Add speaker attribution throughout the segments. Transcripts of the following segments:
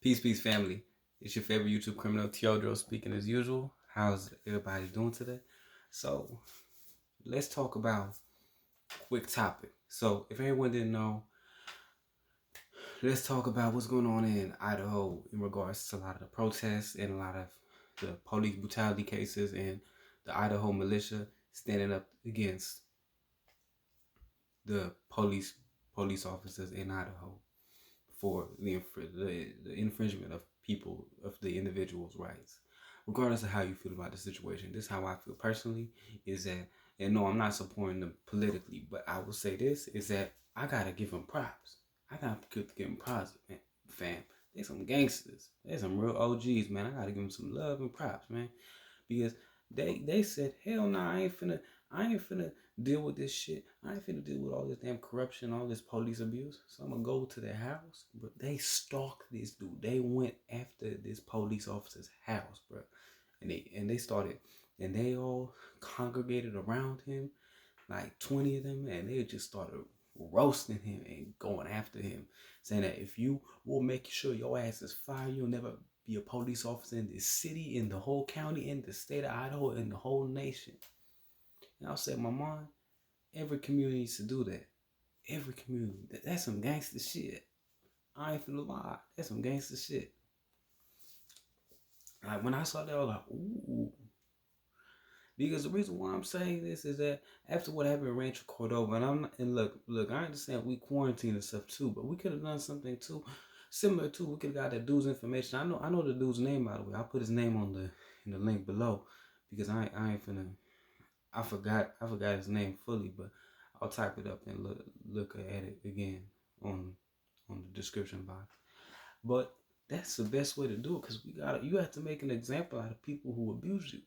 Speaker 1: Peace, family. It's your favorite YouTube criminal, Teodoro, speaking as usual. How's everybody doing today? So, let's talk about a quick topic. So, if anyone didn't know, let's talk about what's going on in Idaho in regards to a lot of the protests and a lot of the police brutality cases and the Idaho Militia standing up against the police officers in Idaho for the infringement of people of the individual's rights, regardless of how you feel about the situation. This is how I feel personally. Is that, and no, I'm not supporting them politically, but I will say this is that I gotta give them props. I gotta give them props, man, fam. They some gangsters. They some real OGs, man. I gotta give them some love and props, man, because they said, hell nah, I ain't finna deal with this shit. I ain't finna deal with all this damn corruption, all this police abuse. So I'm gonna go to their house. But they stalked this dude. They went after this police officer's house, bro. And they started, and they all congregated around him, like 20 of them, and they just started roasting him and going after him, saying that if you will make sure your ass is fired, you'll never be a police officer in this city, in the whole county, in the state of Idaho, in the whole nation. And I'll say, my mom, every community needs to do that. Every community. That's some gangster shit. I ain't finna lie. That's some gangster shit. Like when I saw that, I was like, ooh. Because the reason why I'm saying this is that after what happened in Rancho Cordova, and look, I understand we quarantine and stuff too, but we could have done something too similar to. We could have got that dude's information. I know the dude's name, by the way. I'll put his name in the link below because I ain't finna. I forgot his name fully, but I'll type it up and look at it again on the description box. But that's the best way to do it, because you have to make an example out of people who abuse you.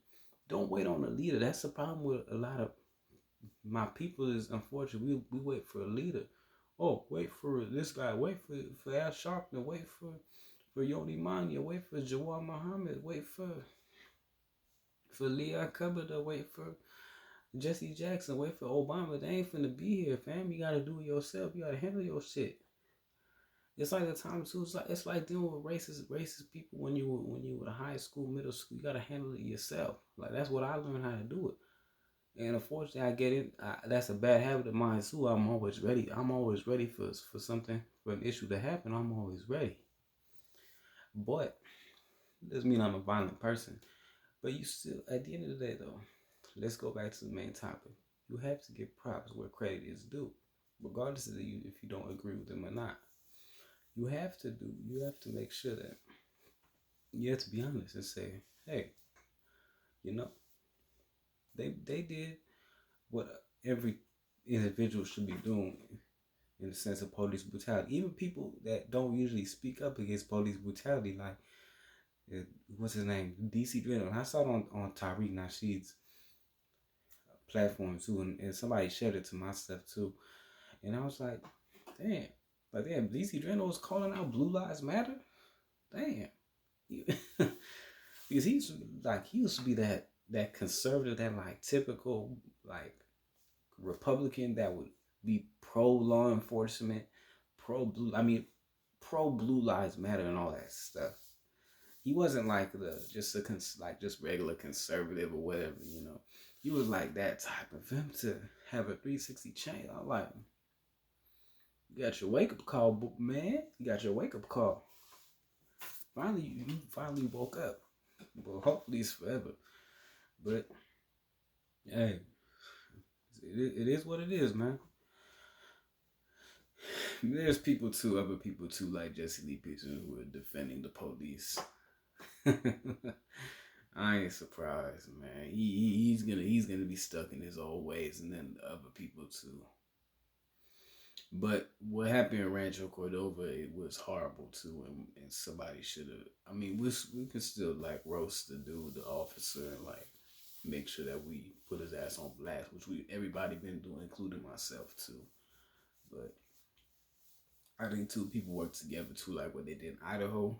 Speaker 1: Don't wait on a leader. That's the problem with a lot of my people is, unfortunately, we wait for a leader. Oh, wait for this guy. Wait for Al Sharpton. Wait for Yoni Manya. Wait for Jawar Muhammad. Wait for Leah Kubota. Wait for Jesse Jackson. Wait for Obama. They ain't finna be here, fam. You gotta do it yourself. You gotta handle your shit. It's like the time too. It's like dealing with racist people when you were in high school, middle school. You gotta handle it yourself. Like that's what I learned how to do it. And unfortunately, I get it. That's a bad habit of mine too. I'm always ready. I'm always ready for something, for an issue to happen. I'm always ready. But it doesn't mean I'm a violent person. But you still, at the end of the day, though, let's go back to the main topic. You have to give props where credit is due, regardless of if you don't agree with them or not. You have to make sure that you have to be honest and say, hey, you know, they did what every individual should be doing in the sense of police brutality. Even people that don't usually speak up against police brutality, like what's his name, DC Drino. I saw it on Tariq Nasheed's platform too, and somebody shared it to my stuff too, and I was like, damn, DC Drino was calling out Blue Lives Matter. Damn. Because he used to be that conservative, that like typical like Republican that would be pro law enforcement, pro Blue Lives Matter and all that stuff. He wasn't like just regular conservative or whatever, you know. He was like that type of him to have a 360 change. I'm like, you got your wake up call, man. You got your wake up call. You finally woke up. Well, hopefully it's forever. But hey, it is what it is, man. There's other people too, like Jesse Lee Peterson, who are defending the police. I ain't surprised, man. He's gonna be stuck in his old ways, and then the other people too. But what happened in Rancho Cordova, it was horrible too, and somebody should have. I mean, we can still like roast the dude, the officer, and like make sure that we put his ass on blast, which everybody been doing, including myself too. But I think too, people work together too, like what they did in Idaho.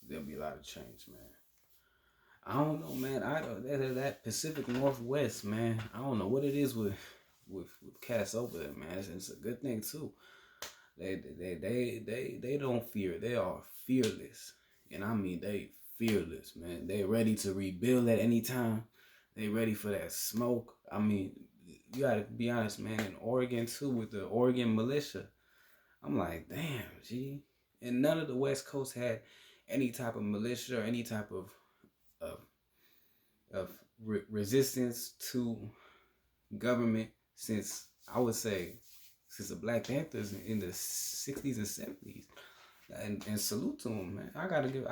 Speaker 1: There'll be a lot of change, man. I don't know, man. That Pacific Northwest, man. I don't know what it is with cats over there, man. It's a good thing too. They don't fear. They are fearless, And I mean, they fearless, man. They ready to rebuild at any time. They ready for that smoke. I mean, you gotta be honest, man. In Oregon too, with the Oregon Militia, I'm like, damn, gee. And none of the West Coast had any type of militia or any type of resistance to government since, I would say, since the Black Panthers in the 60s and 70s. And salute to them, man. I give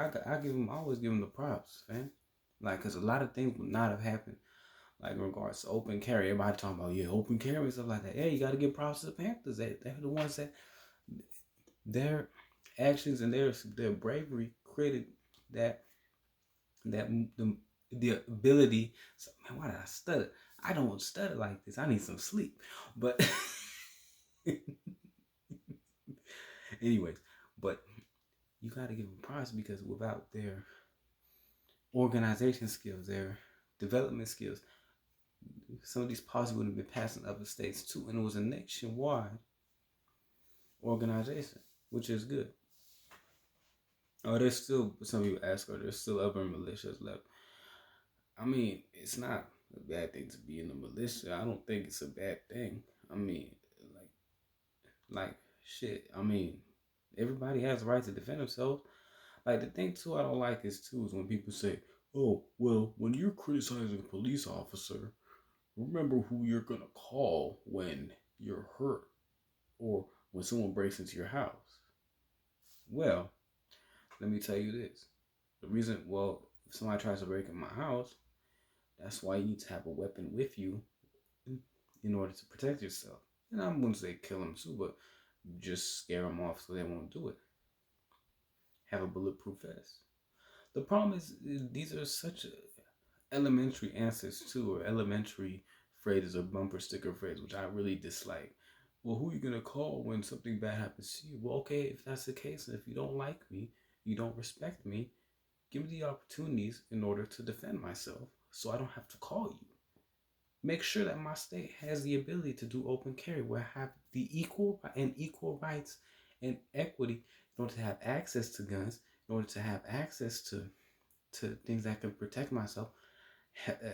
Speaker 1: them, I always give them the props, man. Like, cause a lot of things would not have happened, like in regards to open carry. Everybody talking about, yeah, open carry and stuff like that. Yeah, you got to give props to the Panthers. They're the ones that their actions and their bravery created that the ability. So, man, why did I stutter? I don't stutter like this. I need some sleep. But anyways, but you got to give them props because without their organization skills, their development skills, some of these policies would have been passed in other states too, and it was a nationwide organization, which is good. Oh, there's still, some people ask, are there still other militias left? I mean, it's not a bad thing to be in a militia. I don't think it's a bad thing. I mean, like shit. I mean, everybody has the right to defend themselves. Like, the thing too I don't like is when people say, "Oh, well, when you're criticizing a police officer, remember who you're gonna call when you're hurt or when someone breaks into your house." Well, let me tell you this. The reason, well, if somebody tries to break in my house, that's why you need to have a weapon with you in order to protect yourself. And I wouldn't say kill them too, but just scare them off so they won't do it. Have a bulletproof vest. The problem is these are such elementary answers too, or elementary phrases or bumper sticker phrases, which I really dislike. Well, who are you gonna call when something bad happens to you? Well, okay, if that's the case, and if you don't like me, you don't respect me, give me the opportunities in order to defend myself so I don't have to call you. Make sure that my state has the ability to do open carry, where I have the equal rights and equity in order to have access to guns, in order to have access to things that can protect myself,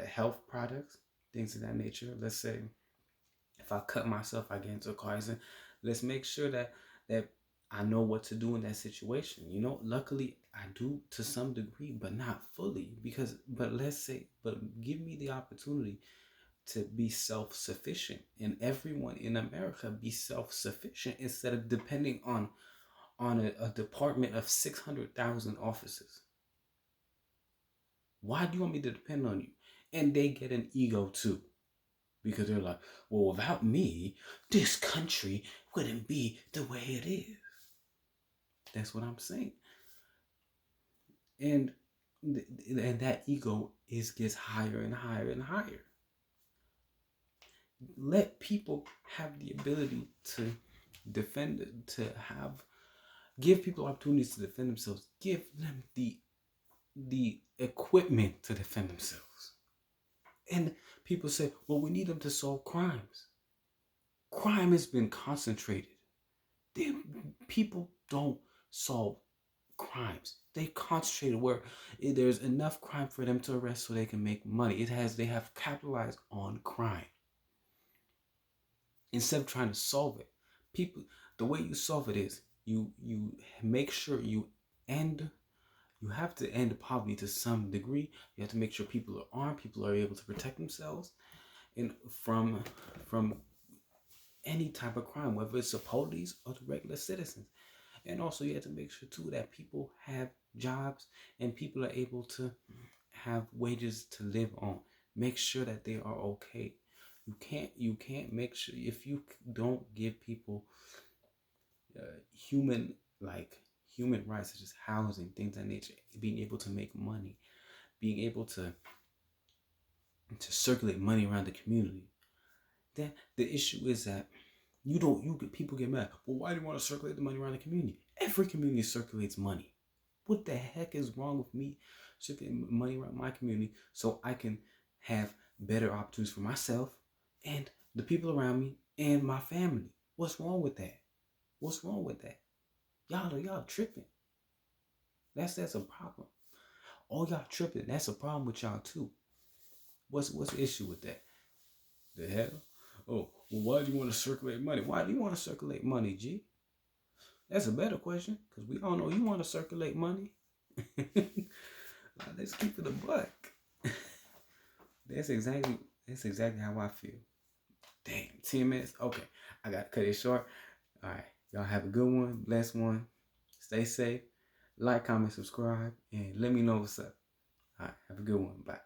Speaker 1: health products, things of that nature. Let's say if I cut myself, I get into a car accident. Let's make sure that I know what to do in that situation. You know, luckily I do to some degree, but not fully. But give me the opportunity to be self-sufficient, and everyone in America be self-sufficient instead of depending on a department of 600,000 officers. Why do you want me to depend on you? And they get an ego too, because they're like, well, without me, this country wouldn't be the way it is. That's what I'm saying. And that ego gets higher and higher and higher. Let people have the ability to give people opportunities to defend themselves. Give them the equipment to defend themselves. And people say, well, we need them to solve crimes. Crime has been concentrated. People don't solve crimes. They concentrated where there's enough crime for them to arrest so they can make money. They have capitalized on crime. Instead of trying to solve it, the way you solve it is you make sure you have to end poverty to some degree. You have to make sure people are armed, people are able to protect themselves and from any type of crime, whether it's the police or the regular citizens. And also you have to make sure too that people have jobs and people are able to have wages to live on. Make sure that they are okay. You can't make sure, if you don't give people human rights such as housing, things of that nature, being able to make money, being able to circulate money around the community. Then the issue is that people get mad. Well, why do you want to circulate the money around the community? Every community circulates money. What the heck is wrong with me circulating money around my community so I can have better opportunities for myself and the people around me and my family? What's wrong with that? What's wrong with that? Y'all tripping. That's a problem. Oh, y'all tripping. That's a problem with y'all too. What's the issue with that? The hell? Oh, well, why do you want to circulate money? Why do you want to circulate money, G? That's a better question, because we all know you want to circulate money. Let's keep it a buck. That's exactly how I feel. Damn, 10 minutes. Okay, I gotta cut it short. All right, y'all have a good one, blessed one. Stay safe. Like, comment, subscribe, and let me know what's up. All right, have a good one. Bye.